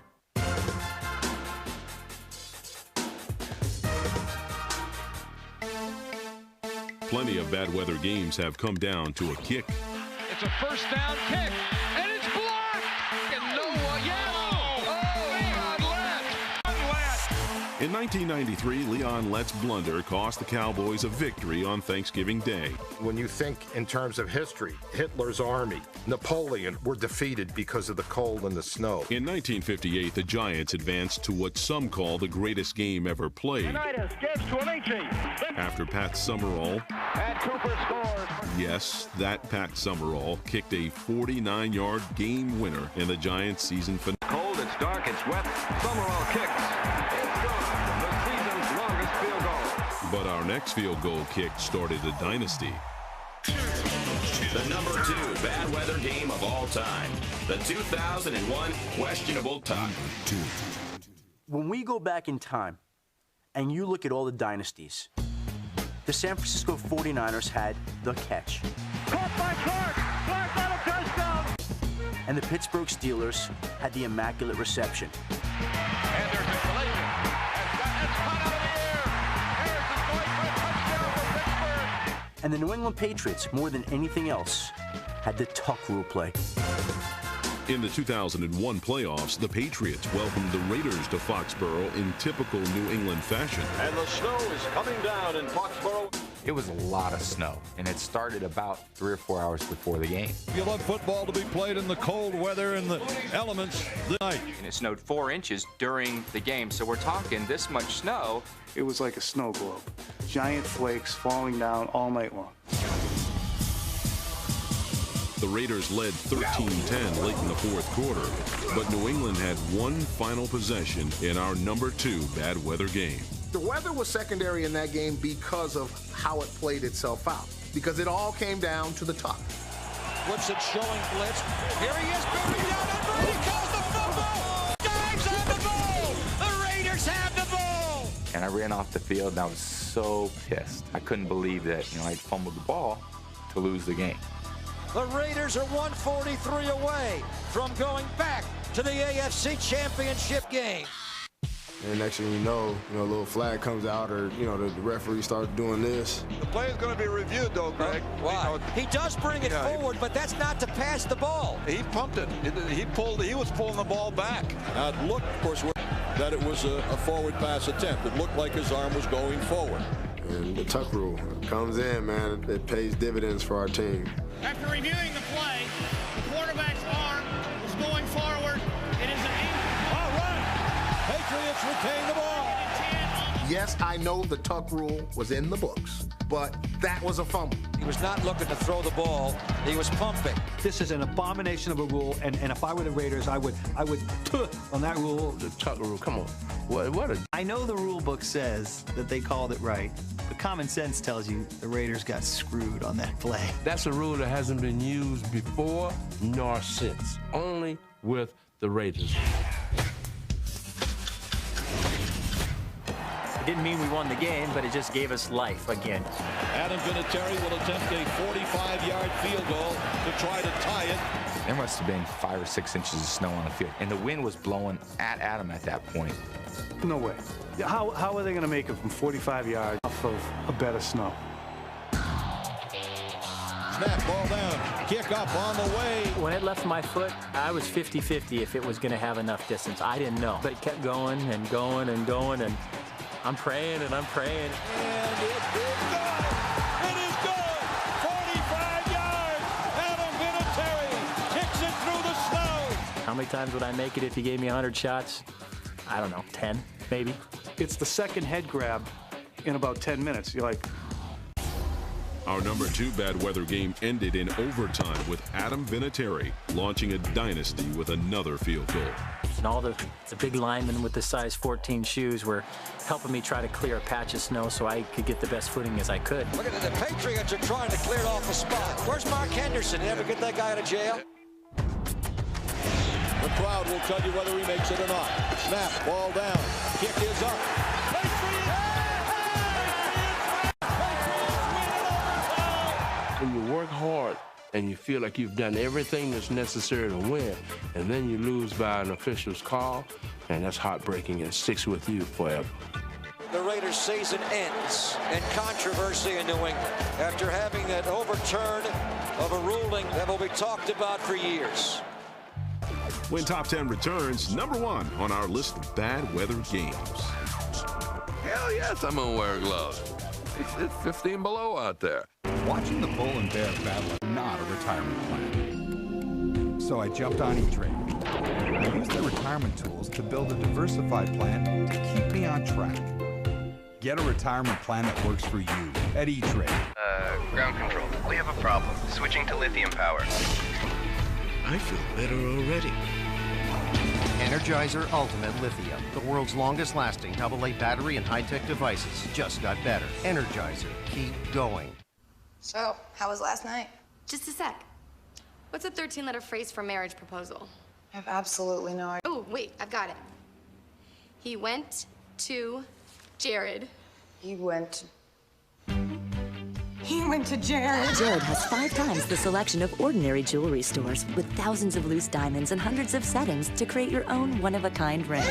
Plenty of bad weather games have come down to a kick. It's a first down kick, and it's blocked! And no one, yes! Oh, Leon Lett! In 1993, Leon Lett's blunder cost the Cowboys a victory on Thanksgiving Day. When you think in terms of history, Hitler's army, Napoleon were defeated because of the cold and the snow. In 1958, the Giants advanced to what some call the greatest game ever played. After Pat Summerall, And Cooper scores. yes, that Pat Summerall kicked a 49-yard game winner in the Giants' season finale. Cold, it's dark, it's wet. Summerall kicks. It's good. The season's longest field goal. But our next field goal kick started a dynasty. The number 2 bad weather game of all time. The 2001 questionable top. When we go back in time and you look at all the dynasties, the San Francisco 49ers had the catch. Caught by Clark. Clark got a touchdown. And the Pittsburgh Steelers had the immaculate reception. And there's isolation. It's caught out of the air. Harris is going for a touchdown for Pittsburgh. And the New England Patriots, more than anything else, had the tuck rule play. In the 2001 playoffs, the Patriots welcomed the Raiders to Foxborough in typical New England fashion. And the snow is coming down in Foxborough. It was a lot of snow, and it started about 3 or 4 hours before the game. You love football to be played in the cold weather and the elements tonight. And it snowed 4 inches during the game, so we're talking this much snow. It was like a snow globe. Giant flakes falling down all night long. The Raiders led 13-10 late in the fourth quarter, but New England had one final possession in our number 2 bad weather game. The weather was secondary in that game because of how it played itself out, because it all came down to the tuck. Woodson showing blitz. Here he is, buried down, and Brady calls the fumble. Dives on the ball. The Raiders have the ball. And I ran off the field, and I was so pissed. I couldn't believe that, I'd fumbled the ball to lose the game. The Raiders are 143 away from going back to the AFC Championship game. And next thing you know, a little flag comes out, or the referee starts doing this. The play is going to be reviewed, though, Greg. Why? He does bring it forward, but that's not to pass the ball. He pumped it. He was pulling the ball back. Now it looked, of course, that it was a forward pass attempt. It looked like his arm was going forward. And the tuck rule comes in, man. It pays dividends for our team. After reviewing the play, the quarterback's arm was going forward. It is an all right. Patriots retain the ball. Yes, I know the tuck rule was in the books, but that was a fumble. He was not looking to throw the ball. He was pumping. This is an abomination of a rule, and if I were the Raiders, I would on that rule. The tuck rule, come on. I know the rule book says that they called it right, but common sense tells you the Raiders got screwed on that play. That's a rule that hasn't been used before nor since, only with the Raiders. It didn't mean we won the game, but it just gave us life again. Adam Vinatieri will attempt a 45-yard field goal to try to tie it. There must have been 5 or 6 inches of snow on the field, and the wind was blowing at Adam at that point. No way. How are they going to make it from 45 yards off of a bed of snow? Snap, ball down, kick up on the way. When it left my foot, I was 50-50 if it was going to have enough distance. I didn't know, but it kept going and going and going, and I'm praying and I'm praying. And it is good. It is good. 45 yards. Adam Vinatieri kicks it through the snow. How many times would I make it if he gave me 100 shots? I don't know, 10 maybe. It's the second head grab in about 10 minutes. You're like... Our number 2 bad weather game ended in overtime with Adam Vinatieri launching a dynasty with another field goal. And all the big linemen with the size 14 shoes were helping me try to clear a patch of snow so I could get the best footing as I could. Look at it, the Patriots are trying to clear it off the spot. Where's Mark Henderson? Did you ever get that guy out of jail? The crowd will tell you whether he makes it or not. Snap, ball down, kick is up. When you work hard and you feel like you've done everything that's necessary to win, and then you lose by an official's call, and that's heartbreaking and sticks with you forever. The Raiders' season ends in controversy in New England after having that overturn of a ruling that will be talked about for years. When Top 10 returns, number 1 on our list of bad weather games. Hell yes, I'm going to wear gloves. It's 15 below out there. Watching the Bull and Bear battle is not a retirement plan. So I jumped on E-Trade. I used their retirement tools to build a diversified plan to keep me on track. Get a retirement plan that works for you at E-Trade. Ground control. We have a problem. Switching to lithium power. I feel better already. Energizer Ultimate Lithium, the world's longest lasting AA battery and high-tech devices, just got better. Energizer, keep going. So, how was last night? Just a sec. What's a 13-letter phrase for marriage proposal? I have absolutely no idea. Oh, wait, I've got it. He went to Jared. He went to Jared. Jared has 5 times the selection of ordinary jewelry stores with thousands of loose diamonds and hundreds of settings to create your own one-of-a-kind ring.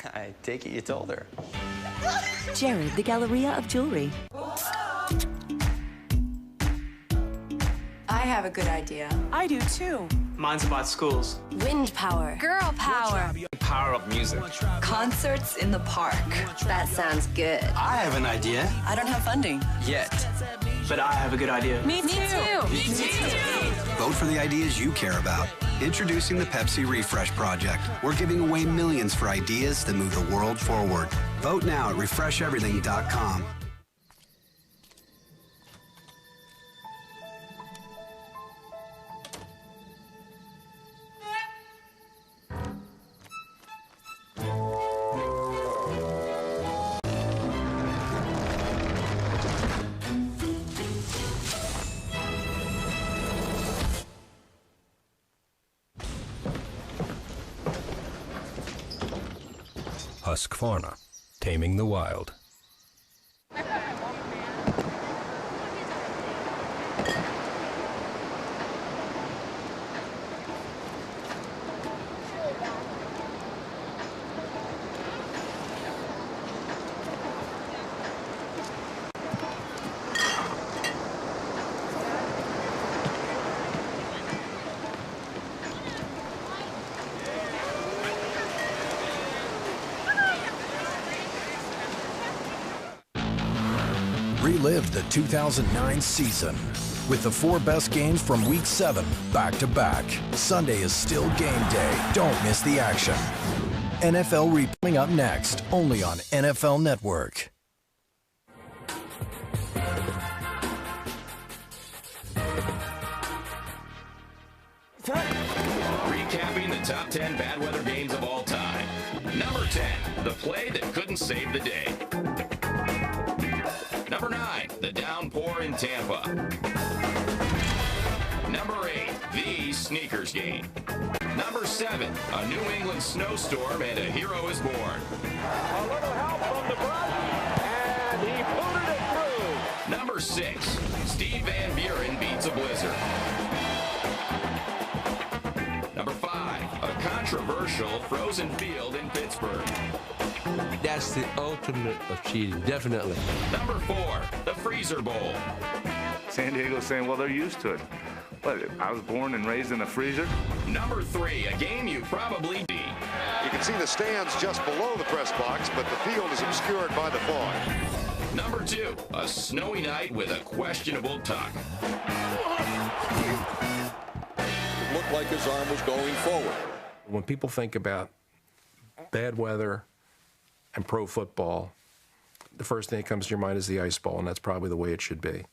I take it you told her. Jared, the Galleria of Jewelry. I have a good idea. I do too. Mine's about schools. Wind power. Girl power. Power of music. Concerts in the park. That sounds good. I have an idea. I don't have funding. Yet. But I have a good idea. Me too. Vote for the ideas you care about. Introducing the Pepsi Refresh Project. We're giving away millions for ideas that move the world forward. Vote now at refresheverything.com. Husqvarna, taming the wild. Relive the 2009 season with the 4 best games from Week 7 back-to-back. Sunday is still game day. Don't miss the action. NFL coming up next, only on NFL Network. Recapping the top 10 bad weather games of all time. Number 10, the play that couldn't save the day. Number 9, the downpour in Tampa. Number 8, the sneakers game. Number 7, a New England snowstorm and a hero is born. A little help from the brush, and he booted it through. Number 6, Steve Van Buren beats a blizzard. Number 5, a controversial frozen field in Pittsburgh. That's the ultimate of cheating, definitely. Number 4, the Freezer Bowl. San Diego's saying, well, they're used to it. But I was born and raised in a freezer. Number 3, a game you probably see. You can see the stands just below the press box, but the field is obscured by the fog. Number 2, a snowy night with a questionable tuck. It looked like his arm was going forward. When people think about bad weather and pro football, the first thing that comes to your mind is the ice ball, and that's probably the way it should be.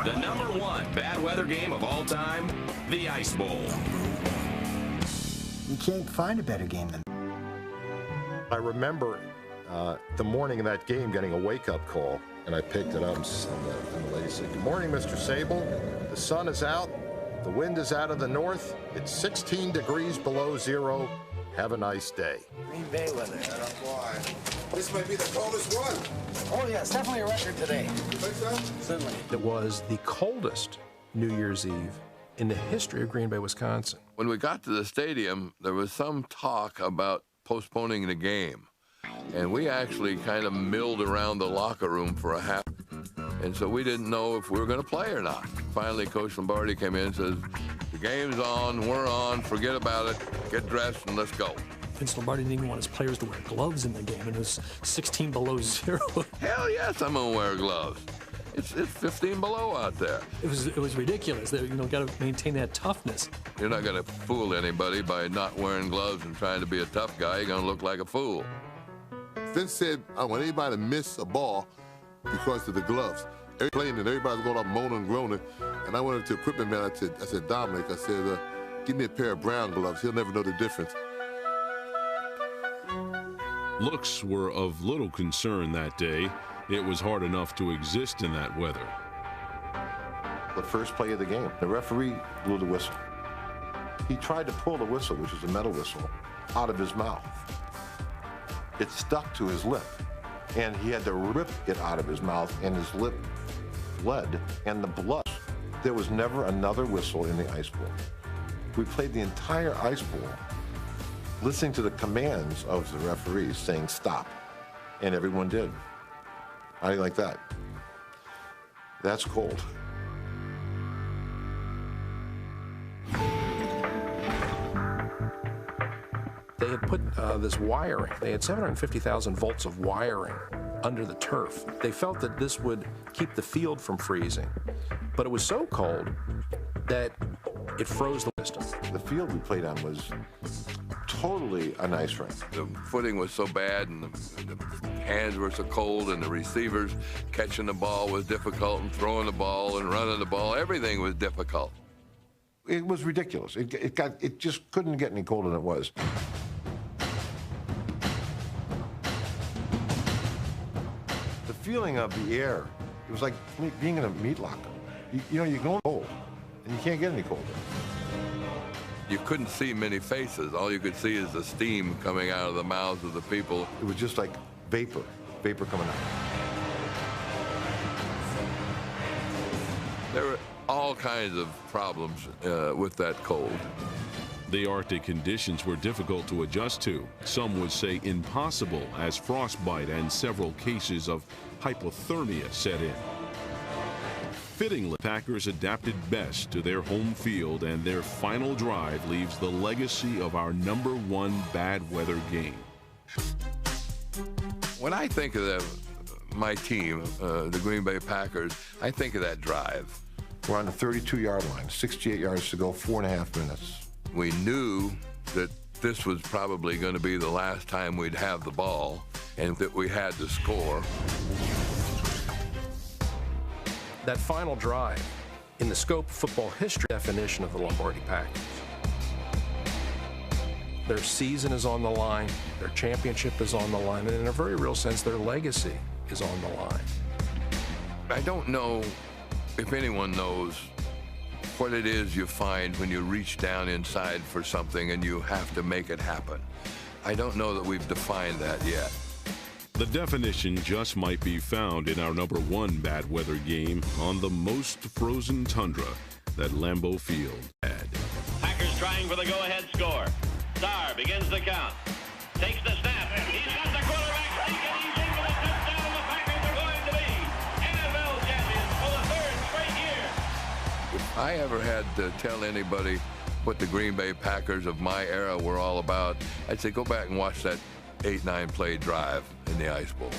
The number 1 bad weather game of all time, the Ice Bowl. You can't find a better game than I remember the morning of that game getting a wake-up call, and I picked it up, and the lady said, "Good morning, Mr. Sable. The sun is out. The wind is out of the north. It's 16 degrees below zero. Have a nice day." Green Bay weather. This might be the coldest one. Oh, yeah, it's definitely a record today. You think so? Certainly. It was the coldest New Year's Eve in the history of Green Bay, Wisconsin. When we got to the stadium, there was some talk about postponing the game. And we actually kind of milled around the locker room for a half. And so we didn't know if we were going to play or not. Finally, Coach Lombardi came in and says, "The game's on, we're on, forget about it, get dressed and let's go." Vince Lombardi didn't even want his players to wear gloves in the game, and it was 16 below zero. Hell yes, I'm gonna wear gloves. It's 15 below out there. It was ridiculous. They, got to maintain that toughness. You're not gonna fool anybody by not wearing gloves and trying to be a tough guy. You're gonna look like a fool. Vince said, I want anybody to miss a ball because of the gloves. Playing and everybody's going up moaning and groaning. And I went up to the equipment man. I said, Dominic, I said, give me a pair of brown gloves. He'll never know the difference. Looks were of little concern that day. It was hard enough to exist in that weather. The first play of the game, the referee blew the whistle. He tried to pull the whistle, which is a metal whistle, out of his mouth. It stuck to his lip, and he had to rip it out of his mouth, and his lip bled, and the blood. There was never another whistle in the ice bowl. We played the entire ice bowl listening to the commands of the referees saying stop, and everyone did. How do you like that? That's cold. They had put this wiring. They had 750,000 volts of wiring under the turf. They felt that this would keep the field from freezing, but it was so cold that it froze the system. The field we played on was totally an ice rink. The footing was so bad, and the hands were so cold, and the receivers catching the ball was difficult, and throwing the ball and running the ball, everything was difficult. It was ridiculous. It just couldn't get any colder than it was. The feeling of the air, it was like being in a meat locker. You're going cold, and you can't get any colder. You couldn't see many faces. All you could see is the steam coming out of the mouths of the people. It was just like vapor coming out. There were all kinds of problems with that cold. The Arctic conditions were difficult to adjust to. Some would say impossible, as frostbite and several cases of hypothermia set in. Fittingly, Packers adapted best to their home field, and their final drive leaves the legacy of our #1 bad weather game. When I think of my team, the Green Bay Packers, I think of that drive. We're on the 32-yard line, 68 yards to go, 4.5 minutes. We knew that this was probably going to be the last time we'd have the ball, and that we had to score. That final drive, in the scope of football history, definition of the Lombardi Packers. Their season is on the line, their championship is on the line, and in a very real sense, their legacy is on the line. I don't know if anyone knows what it is you find when you reach down inside for something and you have to make it happen. I don't know that we've defined that yet. The definition just might be found in our #1 bad weather game on the most frozen tundra that Lambeau Field had. Packers trying for the go-ahead score. Starr begins the count. Takes the snap. He's got the quarterback sneaking. He's in for the touchdown. The Packers are going to be NFL champions for the 3rd straight year. If I ever had to tell anybody what the Green Bay Packers of my era were all about, I'd say go back and watch that 8-9 play drive in the Ice Bowl.